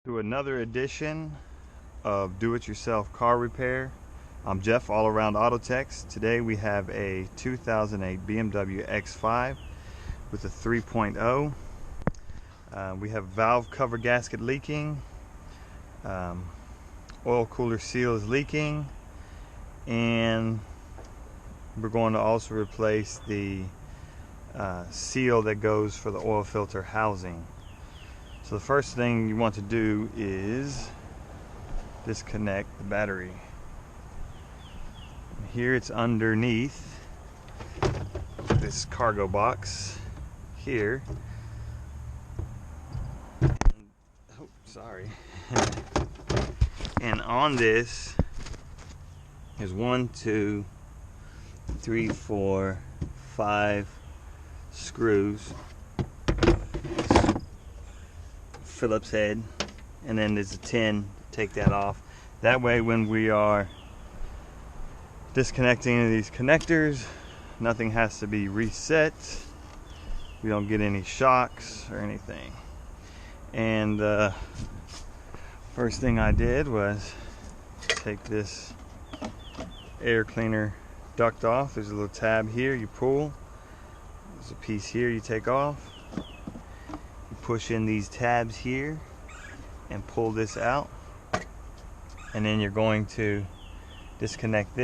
To another edition of Do-It-Yourself Car Repair. I'm Jeff, All Around Auto Techs. Today we have a 2008 BMW X5 with a 3.0. We have valve cover gasket leaking, oil cooler seal is leaking, and we're going to also replace the seal that goes for the oil filter housing. So the first thing you want to do is disconnect the battery. Here it's underneath this cargo box here. Oh, sorry. And on this is 1, 2, 3, 4, 5 screws. Phillips head, and then there's a 10. Take that off. That way when we are disconnecting these connectors, nothing has to be reset. We don't get any shocks or anything. And first thing I did was take this air cleaner duct off. There's a little tab here you pull. There's a piece here you take off. Push in these tabs here and pull this out, and then you're going to disconnect this.